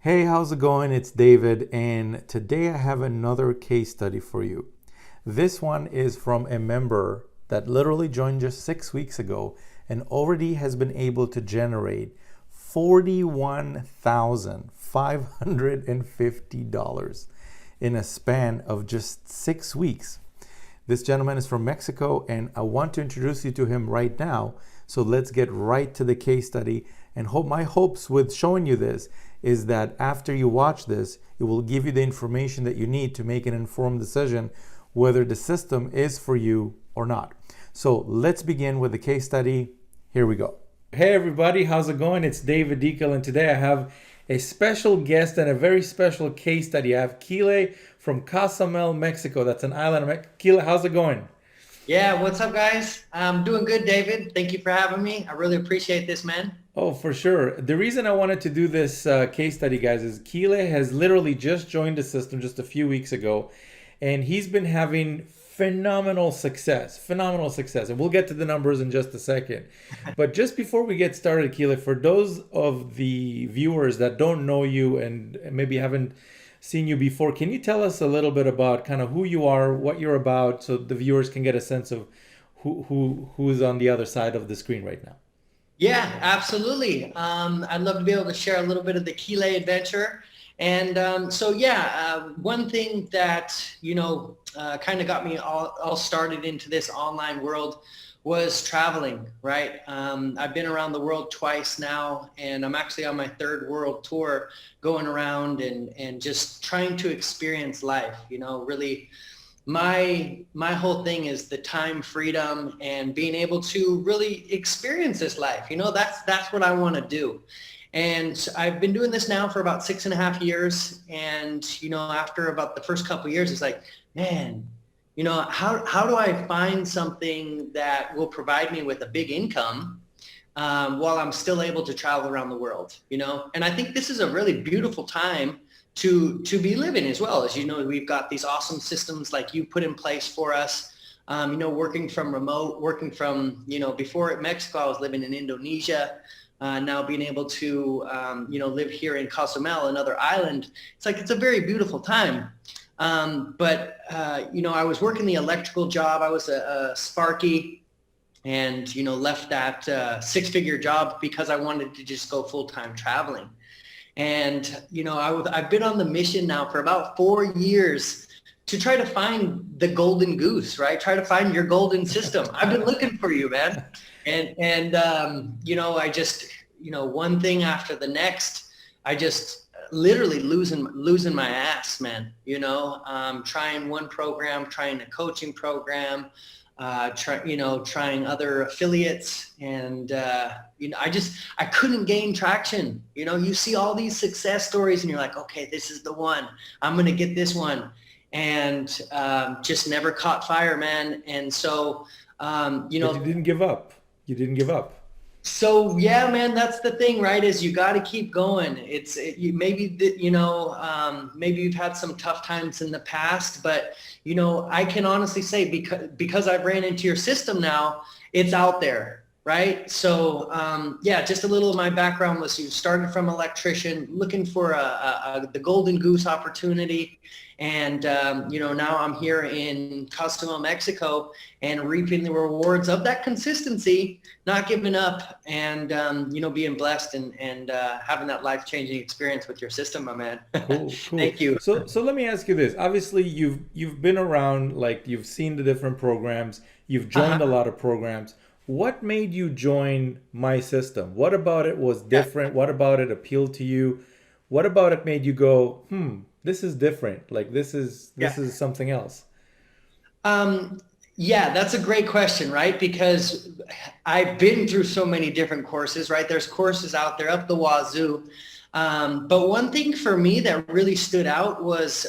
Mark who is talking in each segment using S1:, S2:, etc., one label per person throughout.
S1: Hey, how's it going? It's David, and today I have another case study for you. This one is from a member that literally joined just 6 weeks ago and already has been able to generate $41,550 in a span of just 6 weeks. This gentleman is from Mexico, and I want to introduce you to him right now. So let's get right to the case study. And my hopes with showing you this is that after you watch this, it will give you the information that you need to make an informed decision whether the system is for you or not. So let's begin with the case study. Here we go. Hey everybody, how's it going? It's David Deacle, and today I have a special guest and a very special case study. I have Kile from Cozumel, Mexico. That's an island of Mexico. Kile, how's it going?
S2: Yeah, what's up, guys? I'm doing good, David. Thank you for having me. I really appreciate this, man.
S1: Oh, for sure. The reason I wanted to do this case study, guys, is Kile has literally just joined the system just a few weeks ago, and he's been having phenomenal success, phenomenal success. And we'll get to the numbers in just a second. But just before we get started, Kile, for those of the viewers that don't know you and maybe haven't seen you before, can you tell us a little bit about kind of who you are, what you're about, so the viewers can get a sense of who's on the other side of the screen right now?
S2: Yeah, absolutely. I'd love to be able to share a little bit of the Kile adventure. And one thing that, kind of got me all started into this online world was traveling, right? I've been around the world twice now, and I'm actually on my third world tour going around and just trying to experience life, really. My whole thing is the time freedom and being able to really experience this life. That's what I want to do. And I've been doing this now for about 6.5 years. And, after about the first couple of years, it's like, man, how do I find something that will provide me with a big income while I'm still able to travel around the world, And I think this is a really beautiful time to be living as well. As we've got these awesome systems like you put in place for us, working from remote, working from, before at Mexico, I was living in Indonesia. Now being able to, live here in Cozumel, another island, it's a very beautiful time. I was working the electrical job. I was a Sparky and, left that six-figure job because I wanted to just go full-time traveling. And, I've been on the mission now for about 4 years to try to find the golden goose, right? Try to find your golden system. I've been looking for you, man. I just, one thing after the next, I just literally losing my ass, man. Trying one program, trying a coaching program, trying other affiliates, and I couldn't gain traction. You see all these success stories, and you're like, okay, this is the one. I'm gonna get this one, and just never caught fire, man. And so,
S1: But you didn't give up. You didn't give up.
S2: So yeah, man, that's the thing, right? Is you got to keep going. Maybe you've had some tough times in the past, but I can honestly say because I've ran into your system now, it's out there, right? So just a little of my background was you started from electrician, looking for the golden goose opportunity. And, now I'm here in Cozumel, Mexico, and reaping the rewards of that consistency, not giving up, and, being blessed and having that life-changing experience with your system, my man.
S1: Cool, cool.
S2: Thank you.
S1: So let me ask you this. Obviously, you've been around, like you've seen the different programs, you've joined a
S2: Uh-huh.
S1: lot of programs. What made you join my system? What about it was
S2: Yeah.
S1: different? What about it appealed to you? What about it made you go, this is different. Like this
S2: Yeah.
S1: is something else.
S2: Um, yeah, that's a great question, right? Because I've been through so many different courses, right? There's courses out there up the wazoo. But one thing for me that really stood out was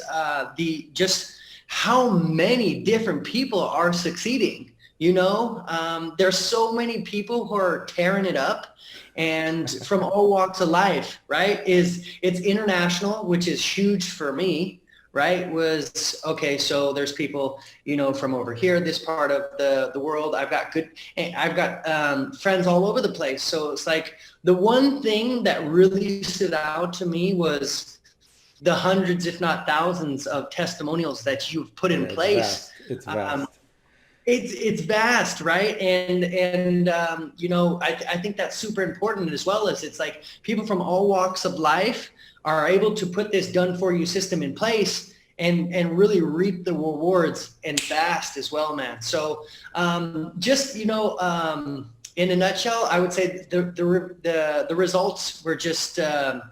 S2: the just how many different people are succeeding. There's so many people who are tearing it up, and from all walks of life, right? It's international, which is huge for me, right, was, okay, so there's people, from over here, this part of the world. I've got friends all over the place. So it's like the one thing that really stood out to me was the hundreds, if not thousands, of testimonials that you've put in
S1: Yeah, it's
S2: place.
S1: vast. It's
S2: Um,
S1: vast.
S2: it's vast, right? I think that's super important as well. As it's like people from all walks of life are able to put this done for you system in place and really reap the rewards and fast as well, man. So in a nutshell, I would say the results were just there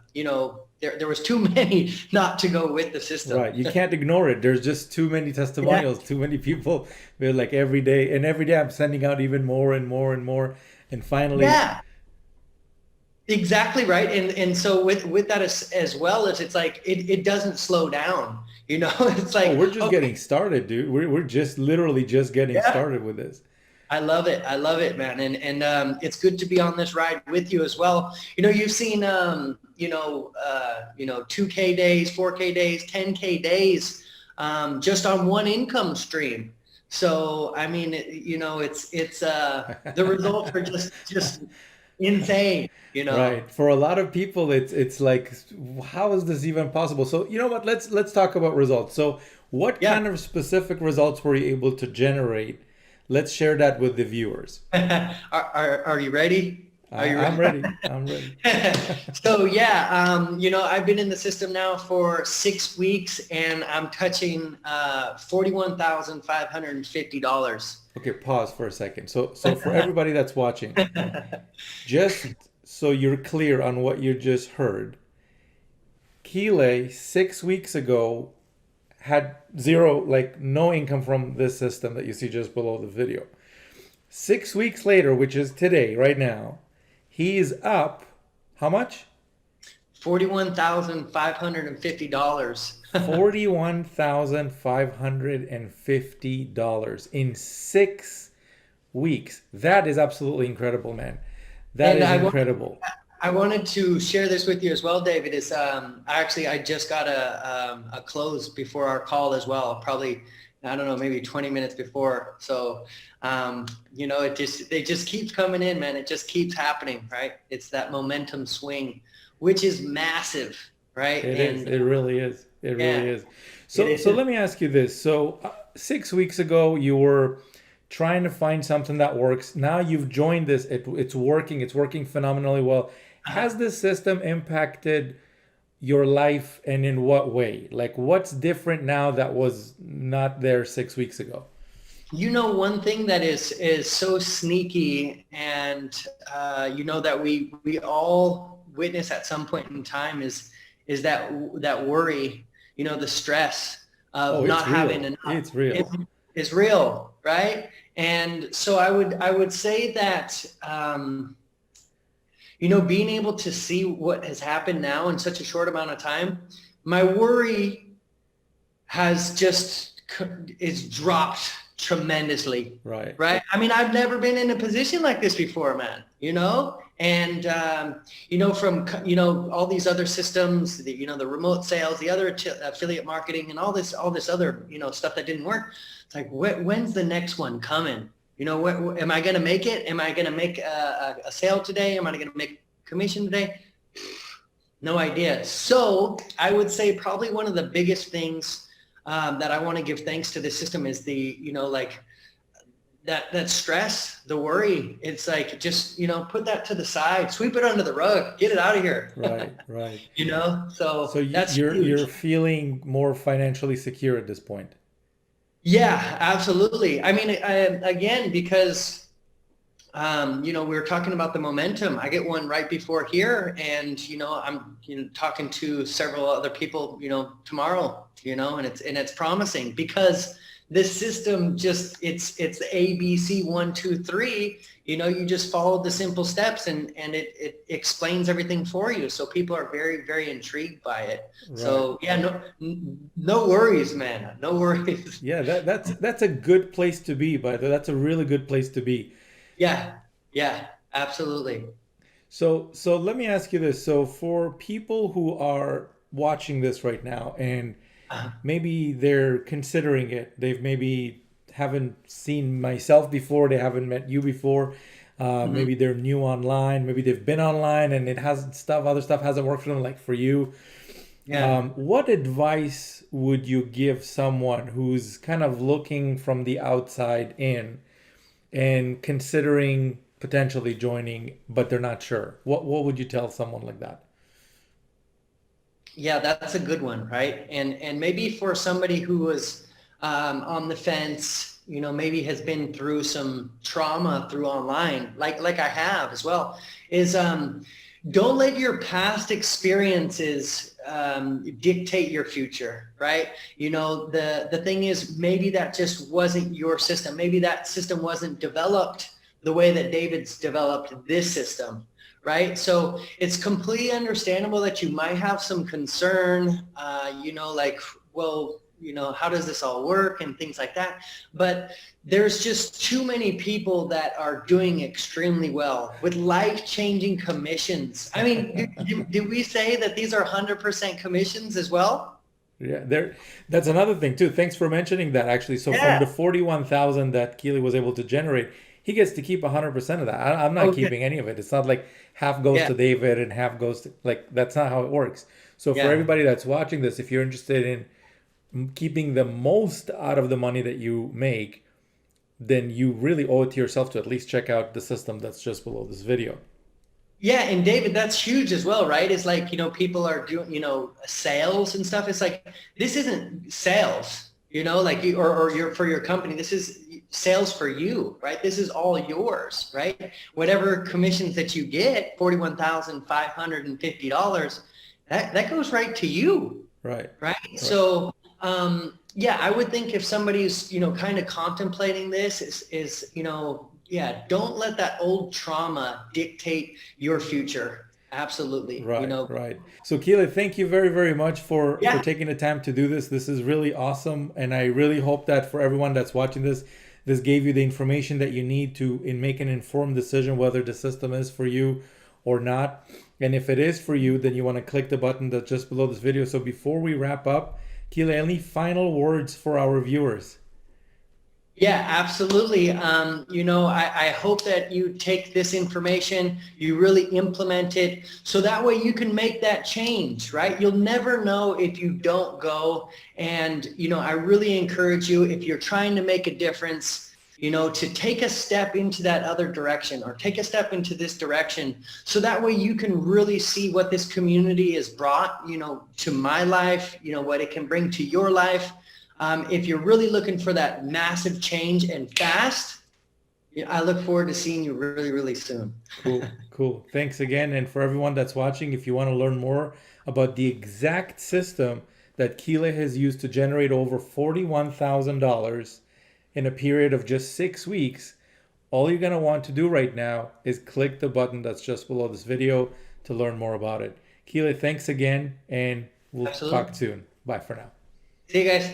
S2: was too many not to go with the system.
S1: Right. You can't ignore it. There's just too many
S2: Yeah.
S1: testimonials, too many people. They're like every day, and every day I'm sending out even more and more and more. And finally,
S2: Yeah. Exactly right, and so with that as well as it's like it doesn't slow down. It's
S1: oh,
S2: like,
S1: we're just
S2: okay,
S1: getting started, dude. We're just literally just getting
S2: yeah,
S1: started with this.
S2: I love it, man, and it's good to be on this ride with you as well. You've seen 2K days, 4K days, 10K days, just on one income stream. So I mean, it's the results are just insane.
S1: Right. For a lot of people, it's like, how is this even possible? So you know what? Let's talk about results. So what
S2: Yeah.
S1: kind of specific results were you able to generate? Let's share that with the viewers.
S2: Are you ready? Are you
S1: I'm
S2: ready?
S1: ready. I'm ready.
S2: So yeah, I've been in the system now for 6 weeks, and I'm touching $41,550.
S1: Okay, pause for a second. So for everybody that's watching, just so you're clear on what you just heard, Keeley 6 weeks ago had zero, like no income from this system that you see just below the video. 6 weeks later, which is today, right now, he is up how much?
S2: $41,550.
S1: $41,550 in 6 weeks. That is absolutely incredible, man. That
S2: And
S1: is
S2: I
S1: incredible.
S2: I wanted to share this with you as well, David. Is I just got a close before our call as well. Probably, I don't know, maybe 20 minutes before. So it just keeps coming in, man. It just keeps happening, right? It's that momentum swing, which is massive, right?
S1: It is.
S2: And
S1: It really is. It really
S2: yeah,
S1: is.
S2: it
S1: So
S2: is.
S1: let me ask you this. So 6 weeks ago, you were trying to find something that works. Now you've joined this. It's working. It's working phenomenally well. Has this system impacted your life, and in what way? Like, what's different now that was not there 6 weeks ago?
S2: One thing that is so sneaky, and that we all witness at some point in time is that worry, the stress
S1: Oh,
S2: of
S1: it's
S2: not having
S1: real.
S2: enough.
S1: It's real.
S2: It is real, right? And so I would say that being able to see what has happened now in such a short amount of time, my worry has just is dropped tremendously,
S1: Right.
S2: right? I mean, I've never been in a position like this before, man, and from all these other systems, the remote sales, the other affiliate marketing, and all this other stuff that didn't work. It's like, when's the next one coming? Am I going to make it? Am I going to make a sale today? Am I going to make commission today? No idea. So I would say probably one of the biggest things that I want to give thanks to this system is the, like that stress, the worry. It's like, just, put that to the side, sweep it under the rug, get it out of here.
S1: Right. Right.
S2: So
S1: So
S2: that's
S1: you're
S2: huge.
S1: feeling more financially secure at this point.
S2: Yeah, absolutely. I mean, again, because we were talking about the momentum. I get one right before here, and I'm talking to several other people, tomorrow, and it's promising because this system just it's ABC 1, 2, 3. You just follow the simple steps, and it explains everything for you. So people are very, very intrigued by it.
S1: Right.
S2: So yeah, no worries, man. No worries.
S1: Yeah, that's a good place to be, by the way. That's a really good place to be.
S2: Yeah, yeah, absolutely.
S1: So let me ask you this. So for people who are watching this right now and maybe they're considering it. They've maybe haven't seen myself before. They haven't met you before.
S2: Mhm.
S1: Maybe they're new online. Maybe they've been online and it hasn't other stuff hasn't worked for them, like for you.
S2: Yeah.
S1: What advice would you give someone who's kind of looking from the outside in and considering potentially joining, but they're not sure? What would you tell someone like that?
S2: Yeah, that's a good one, right? And maybe for somebody who was on the fence, maybe has been through some trauma through online, like I have as well, is don't let your past experiences dictate your future, right? The thing is, maybe that just wasn't your system. Maybe that system wasn't developed the way that David's developed this system, right? So it's completely understandable that you might have some concern, like, well, how does this all work and things like that. But there's just too many people that are doing extremely well with life-changing commissions. I mean, did we say that these are 100% commissions as well?
S1: Yeah, that's another thing too. Thanks for mentioning that actually. So from
S2: Yeah.
S1: the 41,000 that Keely was able to generate, he gets to keep 100% of that. I'm not
S2: Okay.
S1: keeping any of it. It's not like half goes
S2: Yeah.
S1: to David and half goes to, like, that's not how it works. So for
S2: Yeah.
S1: everybody that's watching this, if you're interested in keeping the most out of the money that you make, then you really owe it to yourself to at least check out the system that's just below this video.
S2: Yeah, and David, that's huge as well, right? It's like, people are doing, sales and stuff. It's like, this isn't sales, like or your for your company. This is sales for you, right? This is all yours, right? Whatever commissions that you get, $41,550, that goes right to you,
S1: Right.
S2: right?
S1: Right.
S2: So, yeah, I would think if somebody's, kind of contemplating this yeah, don't let that old trauma dictate your future. Absolutely.
S1: Right, right. So Keela, thank you very, very much for
S2: Yeah,
S1: taking the time to do this. This is really awesome, and I really hope that for everyone that's watching this, this gave you the information that you need to make an informed decision whether the system is for you or not. And if it is for you, then you want to click the button that's just below this video. So before we wrap up, Keela, any final words for our viewers?
S2: yeah, absolutely. I hope that you take this information, you really implement it, so that way you can make that change, right? You'll never know if you don't go. And, I really encourage you, if you're trying to make a difference, to take a step into that other direction or take a step into this direction. So that way you can really see what this community has brought, to my life, what it can bring to your life. If you're really looking for that massive change and fast, I look forward to seeing you really, really soon.
S1: Cool, cool. Thanks again. And for everyone that's watching, if you want to learn more about the exact system that Keela has used to generate over $41,000 in a period of just 6 weeks, all you're going to want to do right now is click the button that's just below this video to learn more about it. Keela, thanks again, and we'll
S2: Absolutely.
S1: talk soon. Bye for now.
S2: See you guys.